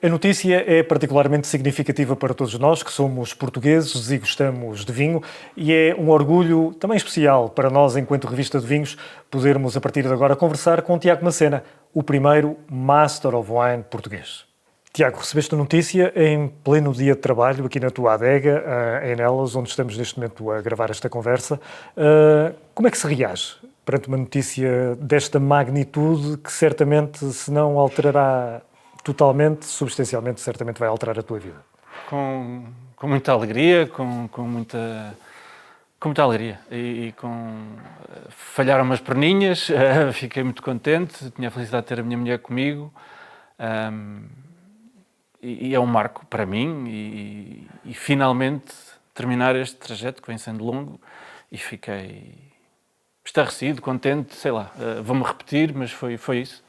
A notícia é particularmente significativa para todos nós que somos portugueses e gostamos de vinho e é um orgulho também especial para nós, enquanto revista de vinhos, podermos a partir de agora conversar com Tiago Macena, o primeiro Master of Wine português. Tiago, recebeste a notícia em pleno dia de trabalho aqui na tua adega, em Nelas, onde estamos neste momento a gravar esta conversa. Como é que se reage perante uma notícia desta magnitude que certamente, se não alterará totalmente, substancialmente, certamente vai alterar a tua vida? Com muita alegria, com muita alegria e falharam umas perninhas, fiquei muito contente, tinha a felicidade de ter a minha mulher comigo, e é um marco para mim e finalmente terminar este trajeto que vem sendo longo e fiquei estarrecido, contente, sei lá, vou-me repetir, mas foi isso.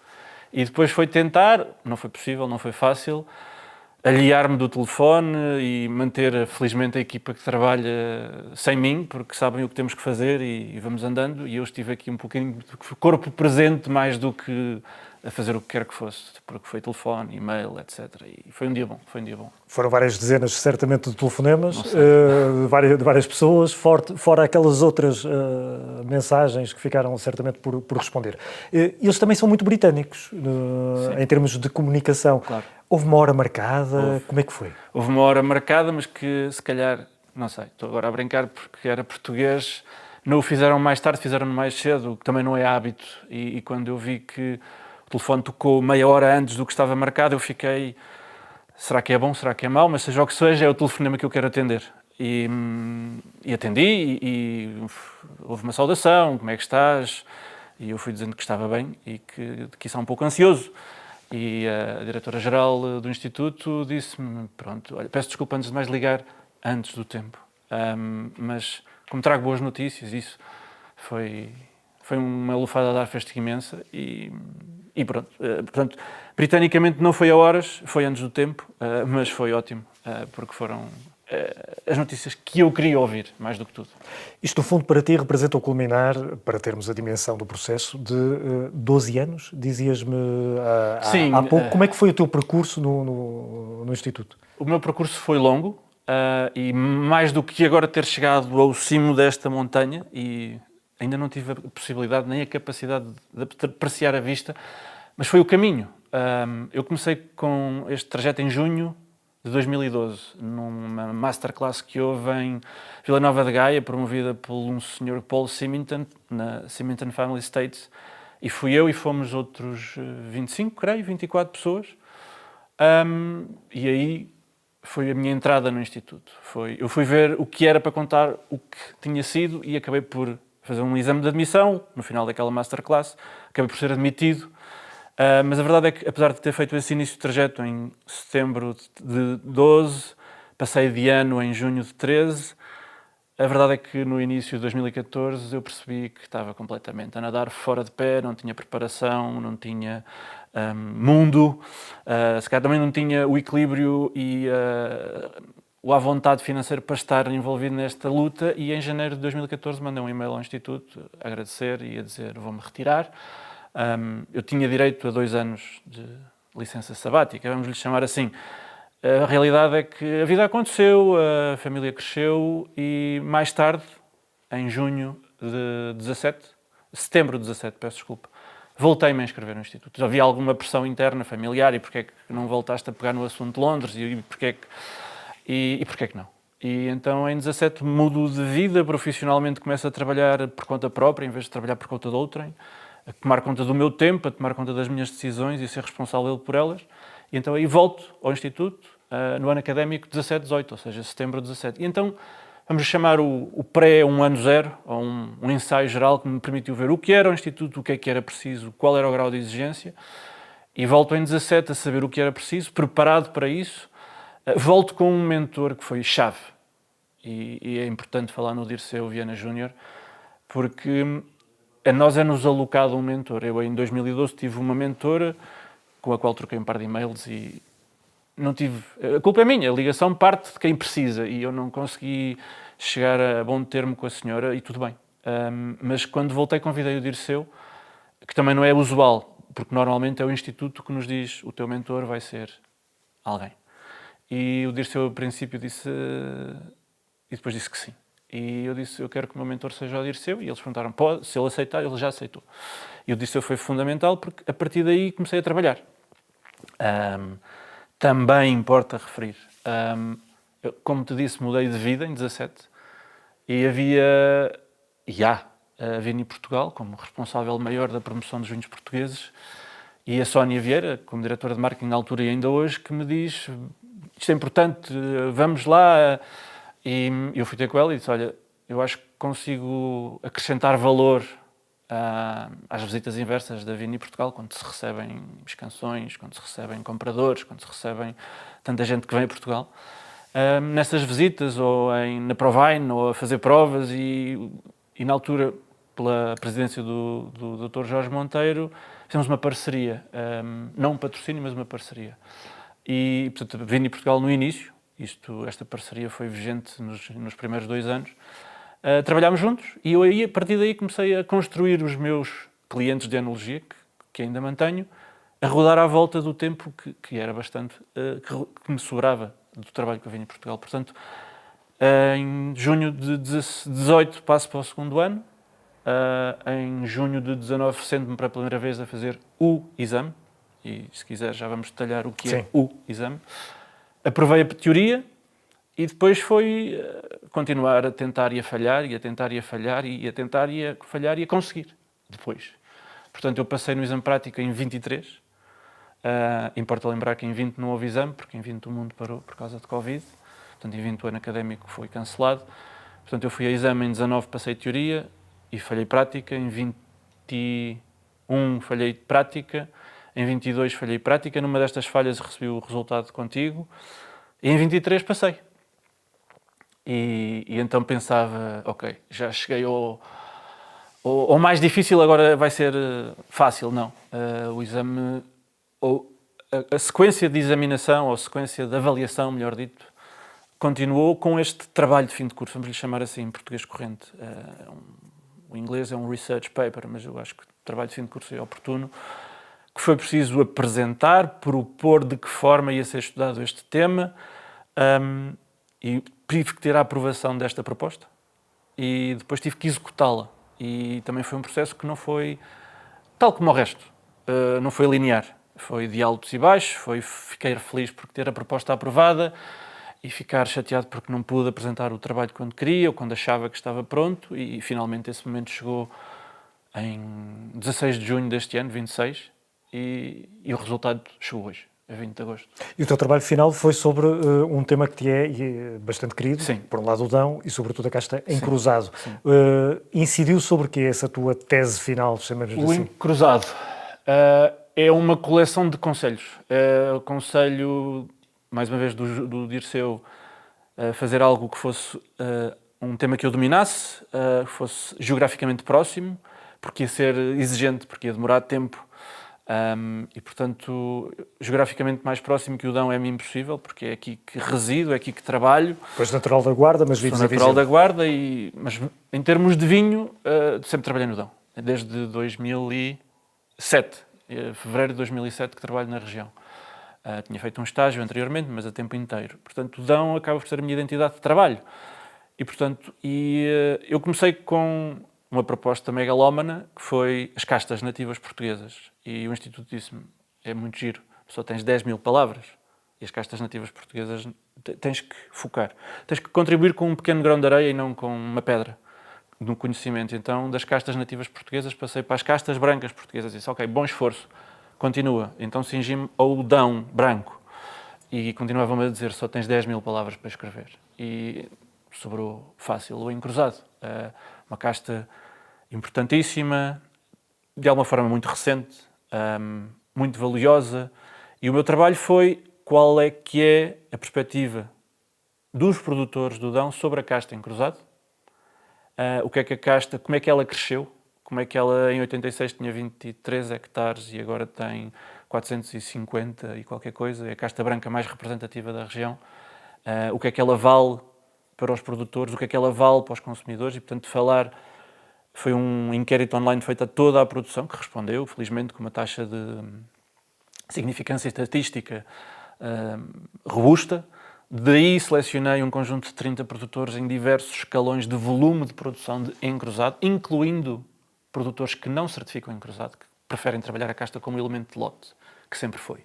E depois foi tentar, não foi possível, não foi fácil, aliar-me do telefone e manter, felizmente, a equipa que trabalha sem mim, porque sabem o que temos que fazer e vamos andando. E eu estive aqui um pouquinho de corpo presente mais do que a fazer o que quer que fosse, porque foi telefone, e-mail, etc. E foi um dia bom, Foram várias dezenas, certamente, de telefonemas, de várias pessoas, fora aquelas outras mensagens que ficaram, certamente, por responder. Eles também são muito britânicos, em termos de comunicação. Claro. Houve uma hora marcada? Como é que foi? Houve uma hora marcada, mas que, se calhar, não sei, estou agora a brincar porque era português, não o fizeram mais tarde, fizeram-no mais cedo, que também não é hábito. E quando eu vi que o telefone tocou meia hora antes do que estava marcado, eu fiquei, será que é bom, será que é mau? Mas seja o que seja, é o telefonema que eu quero atender. E atendi e houve uma saudação, como é que estás? E eu fui dizendo que estava bem e que isso é um pouco ansioso. E a diretora-geral do Instituto disse-me, pronto, olha, peço desculpa antes de mais ligar antes do tempo, mas como trago boas notícias, isso foi uma lufada de ar fresco imensa e pronto. Portanto, britanicamente não foi a horas, foi antes do tempo, mas foi ótimo, porque foram as notícias que eu queria ouvir, mais do que tudo. Isto, no fundo, para ti, representa o culminar, para termos a dimensão do processo, de 12 anos, dizias-me há pouco. Como é que foi o teu percurso no Instituto? O meu percurso foi longo e mais do que agora ter chegado ao cimo desta montanha, e ainda não tive a possibilidade nem a capacidade de apreciar a vista, mas foi o caminho. Eu comecei com este trajeto em junho de 2012, numa masterclass que houve em Vila Nova de Gaia, promovida por um senhor Paul Symington, na Symington Family Estates, e fui eu e fomos outros 24 pessoas, e aí foi a minha entrada no Instituto. Eu fui ver o que era para contar o que tinha sido e acabei por fazer um exame de admissão, no final daquela masterclass, acabei por ser admitido. Mas a verdade é que, apesar de ter feito esse início de trajeto em setembro de 12, passei de ano em junho de 13, a verdade é que no início de 2014 eu percebi que estava completamente a nadar fora de pé, não tinha preparação, não tinha mundo, se calhar também não tinha o equilíbrio e o à vontade financeiro para estar envolvido nesta luta, e em janeiro de 2014 mandei um e-mail ao Instituto a agradecer e a dizer vou-me retirar. Eu tinha direito a 2 anos de licença sabática, vamos lhe chamar assim. A realidade é que a vida aconteceu, a família cresceu e mais tarde, em junho de setembro de 17, peço desculpa, voltei-me a inscrever no Instituto. Havia alguma pressão interna, familiar, e porquê é que não voltaste a pegar no assunto de Londres, e porquê que não? E então em 17 mudo de vida, profissionalmente começo a trabalhar por conta própria, em vez de trabalhar por conta de outrem, a tomar conta do meu tempo, a tomar conta das minhas decisões e ser responsável por elas. E então aí volto ao Instituto, no ano académico 17-18, ou seja, setembro de 17. E então vamos chamar o pré um ano zero, ou um ensaio geral que me permitiu ver o que era o Instituto, o que é que era preciso, qual era o grau de exigência. E volto em 17 a saber o que era preciso, preparado para isso. Volto com um mentor que foi chave. E é importante falar no Dirceu Viana Júnior, porque a nós é-nos alocado um mentor. Eu, em 2012, tive uma mentora com a qual troquei um par de e-mails e não tive... A culpa é minha, a ligação parte de quem precisa e eu não consegui chegar a bom termo com a senhora e tudo bem. Mas quando voltei, convidei o Dirceu, que também não é usual, porque normalmente é o Instituto que nos diz o teu mentor vai ser alguém. E o Dirceu, a princípio, disse... E depois disse que sim. E eu disse, eu quero que o meu mentor seja o Dirceu. E eles perguntaram, pode, se ele aceitar, ele já aceitou. E o Dirceu foi fundamental, porque a partir daí comecei a trabalhar. Também importa referir. Eu, como te disse, mudei de vida em 17. E há a Vini Portugal, como responsável maior da promoção dos vinhos portugueses, e a Sónia Vieira, como diretora de marketing na altura e ainda hoje, que me diz, isto é importante, vamos lá. E eu fui ter com ela e disse, olha, eu acho que consigo acrescentar valor às visitas inversas da Vini Portugal, quando se recebem escansões, quando se recebem compradores, quando se recebem tanta gente que vem a Portugal. Nessas visitas, ou na Provine, ou a fazer provas, e na altura, pela presidência do Dr. Jorge Monteiro, fizemos uma parceria, não um patrocínio, mas uma parceria. E, portanto, Vini Portugal no início, esta parceria foi vigente nos primeiros 2 anos, trabalhámos juntos, e eu aí, a partir daí, comecei a construir os meus clientes de enologia, que ainda mantenho, a rodar à volta do tempo que era bastante, que me sobrava do trabalho com a Vini Portugal. Portanto, em junho de 18 passo para o 2º ano, em junho de 19 sendo-me para a primeira vez a fazer o exame, e se quiser já vamos detalhar o que é o exame. Aprovei a teoria e depois foi continuar a tentar e a falhar, e a tentar e a falhar, e a tentar e a falhar e a conseguir depois. Portanto, eu passei no exame prático em 23. Importa lembrar que em 20 não houve exame, porque em 20 o mundo parou por causa de Covid. Portanto, em 20 o ano académico foi cancelado. Portanto, eu fui a exame em 19, passei teoria e falhei prática. Em 21 falhei prática. Em 22 falhei prática. Numa destas falhas recebi o resultado contigo. E em 23 passei. E então pensava, ok, já cheguei ao mais difícil, agora vai ser fácil. Não. O exame... a sequência de examinação, ou a sequência de avaliação, melhor dito, continuou com este trabalho de fim de curso, vamos lhe chamar assim, em português corrente. O inglês é um research paper, mas eu acho que o trabalho de fim de curso é oportuno, que foi preciso apresentar, propor de que forma ia ser estudado este tema, e tive que ter a aprovação desta proposta, e depois tive que executá-la. E também foi um processo que não foi, tal como o resto, não foi linear. Foi de altos e baixos, fiquei feliz por ter a proposta aprovada e ficar chateado porque não pude apresentar o trabalho quando queria ou quando achava que estava pronto, e finalmente esse momento chegou em 16 de junho deste ano, 26, e o resultado chegou hoje, a 20 de agosto. E o teu trabalho final foi sobre um tema que te é bastante querido, Sim. Por um lado o Dão e sobretudo a casta em cruzado. Sim. Incidiu sobre que essa tua tese final, chamamos O assim? encruzado é uma coleção de conselhos. O conselho, mais uma vez, do Dirceu, fazer algo que fosse um tema que eu dominasse, que fosse geograficamente próximo, porque ia ser exigente, porque ia demorar tempo, e, portanto, geograficamente mais próximo que o Dão é-me impossível, porque é aqui que resido, é aqui que trabalho. Pois natural da Guarda, mas vives em Viseu. Natural da Guarda, mas em termos de vinho, sempre trabalhei no Dão, desde 2007. Fevereiro de 2007 que trabalho na região. Tinha feito um estágio anteriormente, mas a tempo inteiro. Portanto, o Dão acaba por ser a minha identidade de trabalho. E, portanto, eu comecei com uma proposta megalómana, que foi as castas nativas portuguesas. E o Instituto disse-me, é muito giro, só tens 10.000 palavras. E as castas nativas portuguesas tens que focar. Tens que contribuir com um pequeno grão de areia e não com uma pedra no conhecimento. Então, das castas nativas portuguesas, passei para as castas brancas portuguesas. Disse, ok, bom esforço, continua. Então, cingi-me ao Dão branco. E continuavam-me a dizer, só tens 10.000 palavras para escrever. E sobrou fácil o encruzado. Uma casta importantíssima, de alguma forma muito recente, muito valiosa. E o meu trabalho foi qual é que é a perspectiva dos produtores do Dão sobre a casta encruzado. O que é que a casta, como é que ela cresceu, como é que ela em 86 tinha 23 hectares e agora tem 450 e qualquer coisa, é a casta branca mais representativa da região, o que é que ela vale para os produtores, o que é que ela vale para os consumidores, e portanto foi um inquérito online feito a toda a produção, que respondeu, felizmente, com uma taxa de significância estatística robusta. Daí selecionei um conjunto de 30 produtores em diversos escalões de volume de produção de encruzado, incluindo produtores que não certificam encruzado, que preferem trabalhar a casta como elemento de lote, que sempre foi.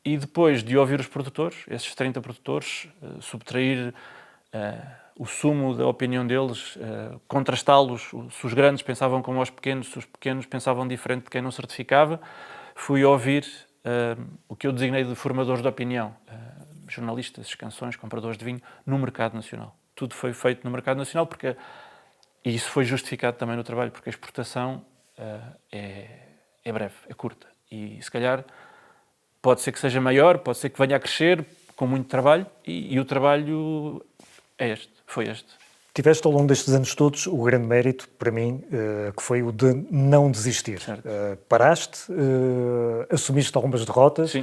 E depois de ouvir os produtores, esses 30 produtores, subtrair o sumo da opinião deles, contrastá-los, se os grandes pensavam como os pequenos, se os pequenos pensavam diferente de quem não certificava, fui ouvir o que eu designei de formadores de opinião, jornalistas, escansões, compradores de vinho, no mercado nacional. Tudo foi feito no mercado nacional e isso foi justificado também no trabalho, porque a exportação é breve, é curta. E se calhar pode ser que seja maior, pode ser que venha a crescer com muito trabalho e o trabalho foi este. Tiveste ao longo destes anos todos o grande mérito, para mim, que foi o de não desistir. Paraste, assumiste algumas derrotas,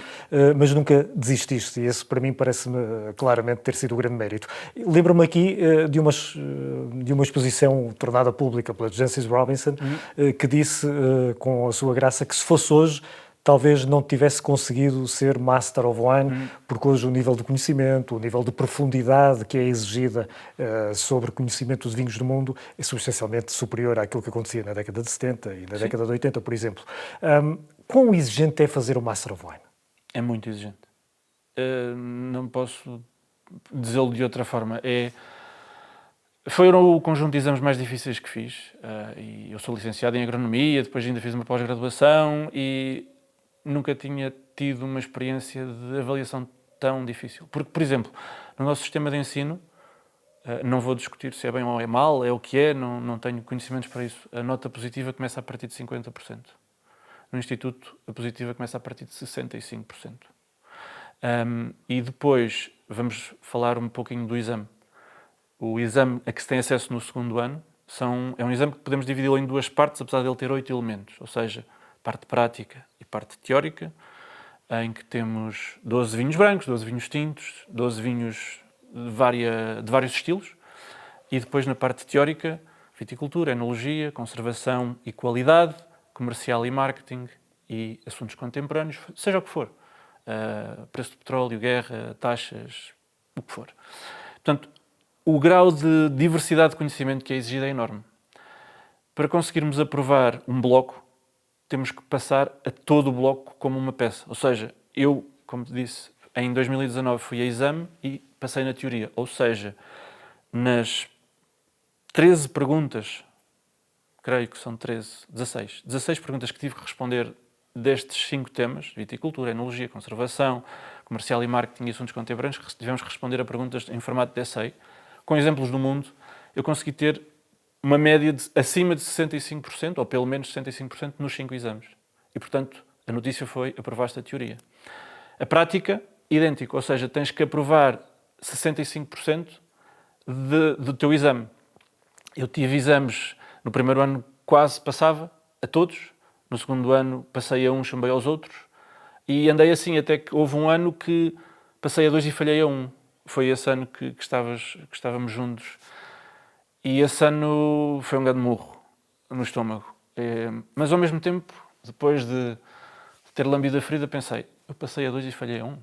mas nunca desististe. E esse, para mim, parece-me claramente ter sido o grande mérito. Lembro-me aqui de uma exposição tornada pública pela Jancis Robinson, que disse, com a sua graça, que se fosse hoje, talvez não tivesse conseguido ser Master of Wine, porque hoje o nível de conhecimento, o nível de profundidade que é exigida sobre conhecimento dos vinhos do mundo é substancialmente superior àquilo que acontecia na década de 70 e na década de 80, por exemplo. Quão exigente é fazer o Master of Wine? É muito exigente. Não posso dizê-lo de outra forma. Foram o conjunto de exames mais difíceis que fiz. E eu sou licenciado em Agronomia, depois ainda fiz uma pós-graduação e nunca tinha tido uma experiência de avaliação tão difícil. Porque, por exemplo, no nosso sistema de ensino, não vou discutir se é bem ou é mal, é o que é, não tenho conhecimentos para isso. A nota positiva começa a partir de 50%. No Instituto, a positiva começa a partir de 65%. E depois, vamos falar um pouquinho do exame. O exame a que se tem acesso no segundo ano é um exame que podemos dividi-lo em duas partes, apesar de ele ter 8 elementos, ou seja, parte prática e parte teórica, em que temos 12 vinhos brancos, 12 vinhos tintos, 12 vinhos de vários estilos, e depois na parte teórica, viticultura, enologia, conservação e qualidade, comercial e marketing e assuntos contemporâneos, seja o que for. Preço do petróleo, guerra, taxas, o que for. Portanto, o grau de diversidade de conhecimento que é exigido é enorme. Para conseguirmos aprovar um bloco, temos que passar a todo o bloco como uma peça. Ou seja, eu, como te disse, em 2019 fui a exame e passei na teoria. Ou seja, nas 13 perguntas, creio que são 16 perguntas que tive que responder destes 5 temas, viticultura, enologia, conservação, comercial e marketing e assuntos contemporâneos, que tivemos que responder a perguntas em formato de essay, com exemplos do mundo, eu consegui ter uma média acima de 65%, ou pelo menos 65% nos 5 exames. E, portanto, a notícia foi: aprovaste a teoria. A prática, idêntico, ou seja, tens que aprovar 65% do teu exame. Eu tive exames, no primeiro ano quase passava a todos, no segundo ano passei a um, chumbei aos outros, e andei assim até que houve um ano que passei a 2 e falhei a 1. Foi esse ano que estávamos juntos. E esse ano foi um grande murro no estômago. Mas ao mesmo tempo, depois de ter lambido a ferida, pensei: eu passei a 2 e falhei a 1.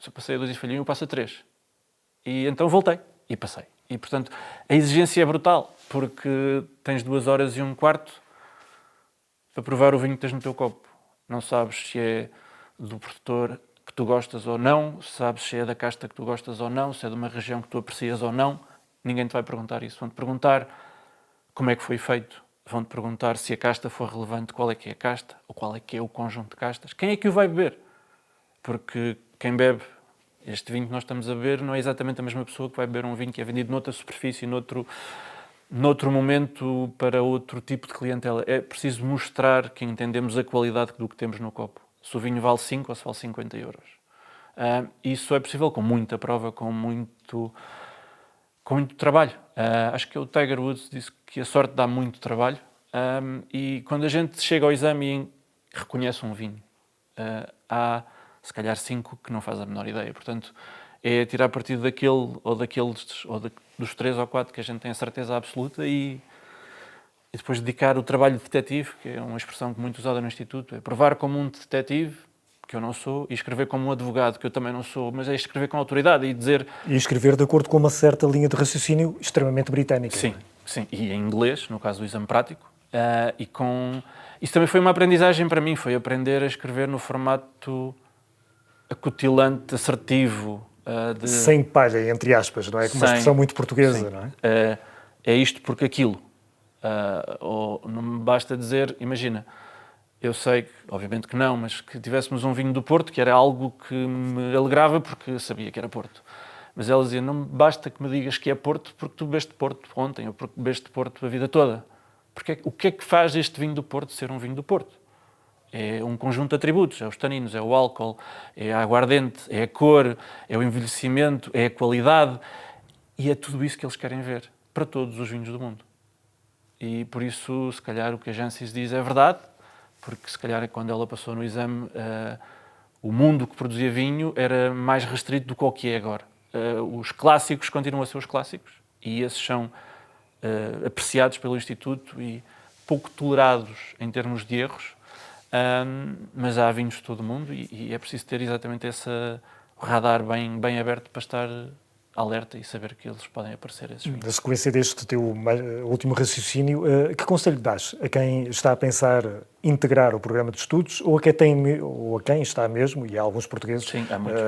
Se eu passei a 2 e falhei a 1, eu passo a 3. E então voltei e passei. E portanto, a exigência é brutal, porque tens 2 horas e um quarto para provar o vinho que tens no teu copo. Não sabes se é do produtor que tu gostas ou não, sabes se é da casta que tu gostas ou não, se é de uma região que tu aprecias ou não. Ninguém te vai perguntar isso. Vão-te perguntar como é que foi feito. Vão-te perguntar se a casta for relevante, qual é que é a casta, ou qual é que é o conjunto de castas. Quem é que o vai beber? Porque quem bebe este vinho que nós estamos a beber não é exatamente a mesma pessoa que vai beber um vinho que é vendido noutra superfície, noutro momento, para outro tipo de clientela. É preciso mostrar que entendemos a qualidade do que temos no copo. Se o vinho vale 5 ou se vale 50 euros. Isso é possível com muita prova, com muito trabalho. Acho que o Tiger Woods disse que a sorte dá muito trabalho. E quando a gente chega ao exame e reconhece um vinho, há se calhar 5 que não faz a menor ideia. Portanto, é tirar partido daquele ou daqueles, ou dos 3 ou 4 que a gente tem a certeza absoluta e depois dedicar o trabalho de detetive, que é uma expressão muito usada no Instituto, é provar como um detetive que eu não sou, e escrever como um advogado, que eu também não sou, mas é escrever com autoridade e dizer... E escrever de acordo com uma certa linha de raciocínio extremamente britânica. Sim, sim, e em inglês, no caso do exame prático, e com... Isso também foi uma aprendizagem para mim, foi aprender a escrever no formato acutilante, assertivo. Sem palha, entre aspas, não é? Com uma expressão muito portuguesa, sim. não é? É isto porque aquilo. Ou não me basta dizer, imagina, eu sei, obviamente que não, mas que tivéssemos um vinho do Porto, que era algo que me alegrava porque sabia que era Porto. Mas ela dizia, não basta que me digas que é Porto porque tu bebeste Porto ontem ou porque bebeste Porto a vida toda. Porque o que é que faz este vinho do Porto ser um vinho do Porto? É um conjunto de atributos, é os taninos, é o álcool, é a aguardente, é a cor, é o envelhecimento, é a qualidade. E é tudo isso que eles querem ver, para todos os vinhos do mundo. E por isso, se calhar, o que a Jancis diz é verdade, porque se calhar quando ela passou no exame, o mundo que produzia vinho era mais restrito do que o que é agora. Os clássicos continuam a ser os clássicos, e esses são apreciados pelo Instituto e pouco tolerados em termos de erros, mas há vinhos de todo o mundo e é preciso ter exatamente esse radar bem aberto para estar alerta e saber que eles podem aparecer esses vinhos. Na sequência deste teu último raciocínio, que conselho dás a quem está a pensar integrar o programa de estudos ou a quem está mesmo, e há alguns portugueses Sim, há muitos.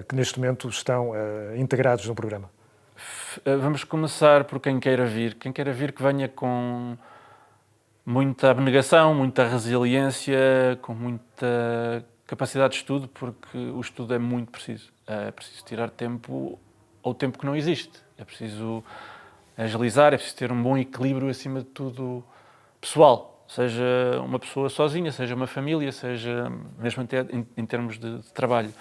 Que neste momento estão integrados no programa? Vamos começar por quem queira vir. Quem queira vir que venha com muita abnegação, muita resiliência, com muita capacidade de estudo, porque o estudo é muito preciso. É preciso tirar tempo ou tempo que não existe. É preciso agilizar, é preciso ter um bom equilíbrio, acima de tudo, pessoal. Seja uma pessoa sozinha, seja uma família, seja mesmo até em termos de trabalho.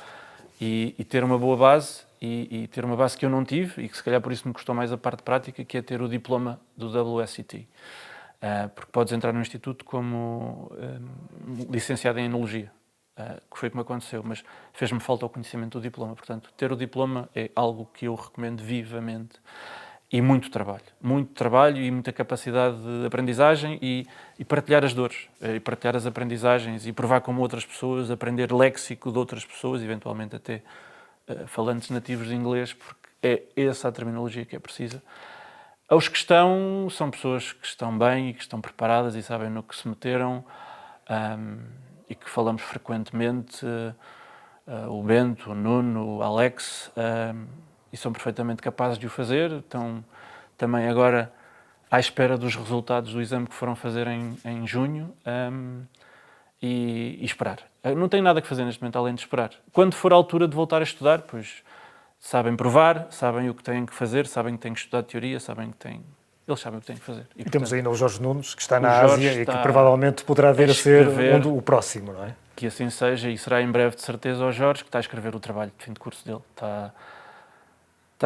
E ter uma boa base, e ter uma base que eu não tive, e que se calhar por isso me custou mais a parte prática, que é ter o diploma do WSET. Porque podes entrar no Instituto como licenciado em Enologia, que foi como aconteceu, mas fez-me falta o conhecimento do diploma. Portanto, ter o diploma é algo que eu recomendo vivamente. E muito trabalho e muita capacidade de aprendizagem e partilhar as dores, e partilhar as aprendizagens e provar como outras pessoas, aprender léxico de outras pessoas, eventualmente até falantes nativos de inglês, porque é essa a terminologia que é precisa. Os que estão, são pessoas que estão bem e que estão preparadas e sabem no que se meteram, e que falamos frequentemente, o Bento, o Nuno, o Alex, e são perfeitamente capazes de o fazer. Estão também agora à espera dos resultados do exame que foram fazer em junho, e esperar. Não tem nada que fazer neste momento além de esperar. Quando for a altura de voltar a estudar, pois sabem provar, sabem o que têm que fazer, sabem que têm que estudar teoria, sabem que têm... Eles sabem o que têm que fazer. E temos ainda o Jorge Nunes, que está na Ásia e que provavelmente poderá vir a ser o próximo, não é? Que assim seja, e será em breve de certeza o Jorge, que está a escrever o trabalho de fim de curso dele. Está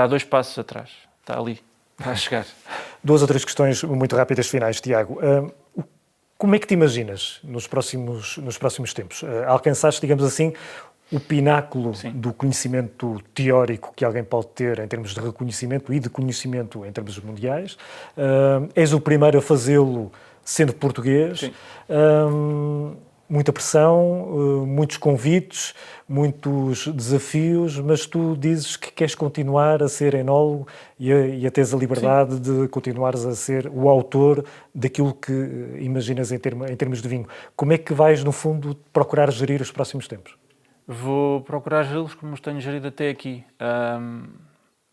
a 2 passos atrás, está ali, está a chegar. 2 ou 3 questões muito rápidas finais, Tiago. Como é que te imaginas nos próximos tempos? Alcançaste, digamos assim, o pináculo Sim. do conhecimento teórico que alguém pode ter em termos de reconhecimento e de conhecimento em termos mundiais. És o primeiro a fazê-lo sendo português. Sim. Muita pressão, muitos convites, muitos desafios, mas tu dizes que queres continuar a ser enólogo e a teres a liberdade Sim. de continuares a ser o autor daquilo que imaginas em termos de vinho. Como é que vais, no fundo, procurar gerir os próximos tempos? Vou procurar geri-los como os tenho gerido até aqui.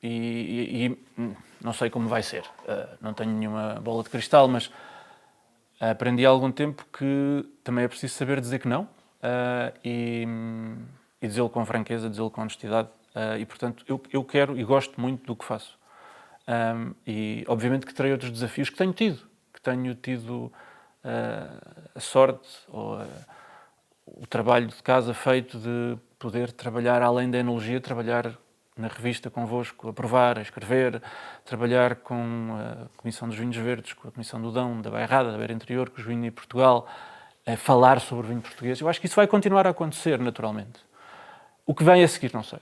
E não sei como vai ser. Não tenho nenhuma bola de cristal, mas aprendi há algum tempo que também é preciso saber dizer que não, e dizê-lo com franqueza, dizê-lo com honestidade. E, portanto, eu quero e gosto muito do que faço. E, obviamente, que terei outros desafios que tenho tido a sorte ou o trabalho de casa feito de poder trabalhar além da enologia, trabalhar na revista convosco, a provar, a escrever, trabalhar com a Comissão dos Vinhos Verdes, com a Comissão do Dão, da Bairrada, da Beira Interior, com os vinhos de Portugal, a falar sobre o vinho português. Eu acho que isso vai continuar a acontecer naturalmente. O que vem a seguir, não sei.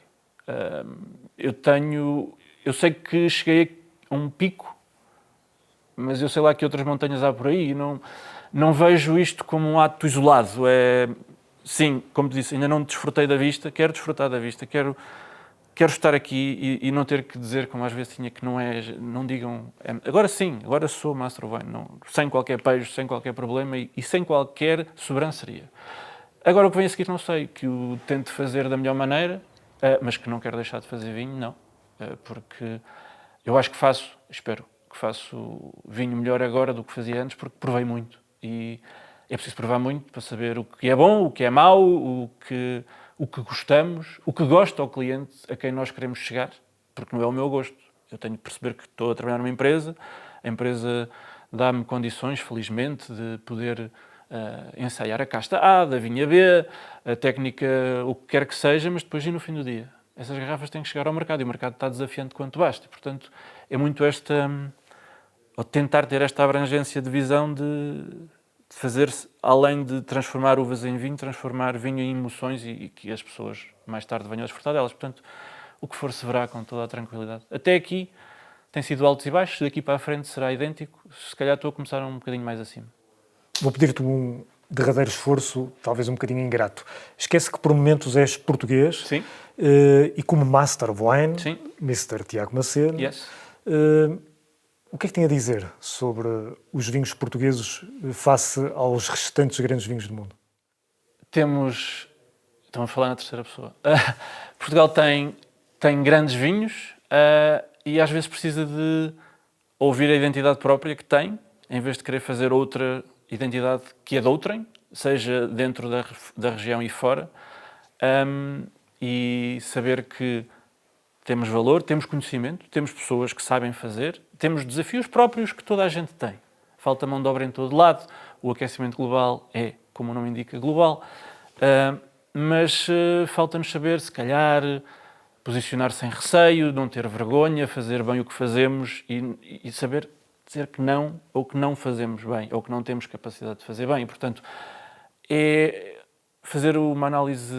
Eu sei que cheguei a um pico, mas eu sei lá que outras montanhas há por aí. Não vejo isto como um ato isolado. sim, como te disse, ainda não desfrutei da vista, quero desfrutar da vista, quero estar aqui e não ter que dizer, como às vezes tinha, que não é, não digam, agora sim, agora sou Master of Wine, não, sem qualquer pejo, sem qualquer problema e sem qualquer sobranceria. Agora o que vem a seguir não sei, que o tento fazer da melhor maneira, mas que não quero deixar de fazer vinho, não, porque eu acho que espero que faço vinho melhor agora do que fazia antes, porque provei muito e é preciso provar muito para saber o que é bom, o que é mau, o que gostamos, o que gosta ao cliente a quem nós queremos chegar, porque não é o meu gosto. Eu tenho que perceber que estou a trabalhar numa empresa, a empresa dá-me condições, felizmente, de poder ensaiar a casta A, da vinha B, a técnica, o que quer que seja, mas depois, e no fim do dia, essas garrafas têm que chegar ao mercado e o mercado está desafiante quanto basta. Portanto, é muito ou tentar ter esta abrangência de visão de fazer-se, além de transformar uvas em vinho, transformar vinho em emoções e que as pessoas mais tarde venham a desfrutar delas. Portanto, o que for se verá com toda a tranquilidade. Até aqui tem sido altos e baixos, daqui para a frente será idêntico. Se calhar estou a começar um bocadinho mais acima. Vou pedir-te um derradeiro esforço, talvez um bocadinho ingrato. Esquece que por momentos és português. Sim. E como Master of Wine, Sim. Mr. Tiago Macedo, Yes. o que é que tem a dizer sobre os vinhos portugueses face aos restantes grandes vinhos do mundo? Estamos a falar na terceira pessoa. Portugal tem grandes vinhos e às vezes precisa de ouvir a identidade própria que tem, em vez de querer fazer outra identidade que é de outrem, seja dentro da região e fora, e saber que temos valor, temos conhecimento, temos pessoas que sabem fazer, temos desafios próprios que toda a gente tem. Falta mão de obra em todo lado, o aquecimento global é, como o nome indica, global, mas falta-nos saber, se calhar, posicionar sem receio, não ter vergonha, fazer bem o que fazemos e saber dizer que não, ou que não fazemos bem, ou que não temos capacidade de fazer bem. E, portanto, é fazer uma análise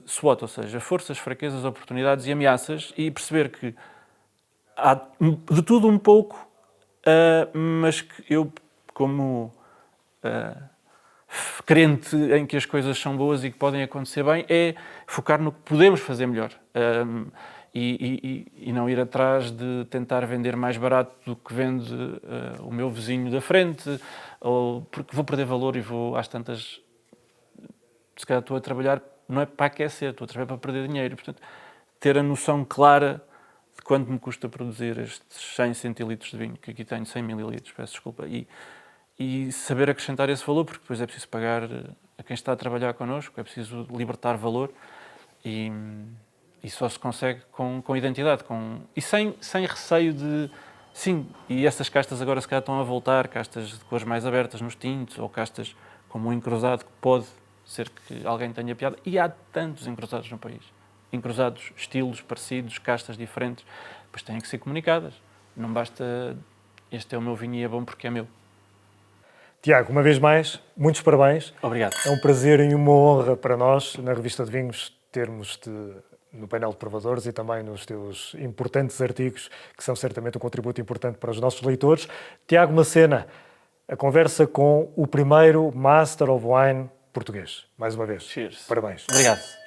SWOT, ou seja, forças, fraquezas, oportunidades e ameaças, e perceber que há de tudo um pouco, mas que eu, como crente em que as coisas são boas e que podem acontecer bem, é focar no que podemos fazer melhor. E não ir atrás de tentar vender mais barato do que vende o meu vizinho da frente, ou porque vou perder valor e vou às tantas... Se calhar estou a trabalhar, não é para aquecer, estou a trabalhar para perder dinheiro. Portanto, ter a noção clara de quanto me custa produzir estes 100 centilitros de vinho, que aqui tenho 100 mililitros, peço desculpa, e saber acrescentar esse valor, porque depois é preciso pagar a quem está a trabalhar connosco, é preciso libertar valor e só se consegue com identidade e sem receio de... Sim, e essas castas agora se calhar estão a voltar, castas de cores mais abertas nos tintos, ou castas como um encruzado, que pode ser que alguém tenha piada, e há tantos encruzados no país. Encruzados, estilos parecidos, castas diferentes, pois têm que ser comunicadas. Não basta, este é o meu vinho e é bom porque é meu. Tiago, uma vez mais, muitos parabéns. Obrigado. É um prazer e uma honra para nós, na Revista de Vinhos, termos-te no painel de provadores e também nos teus importantes artigos, que são certamente um contributo importante para os nossos leitores. Tiago Macena, a conversa com o primeiro Master of Wine português. Mais uma vez. Cheers. Parabéns. Obrigado.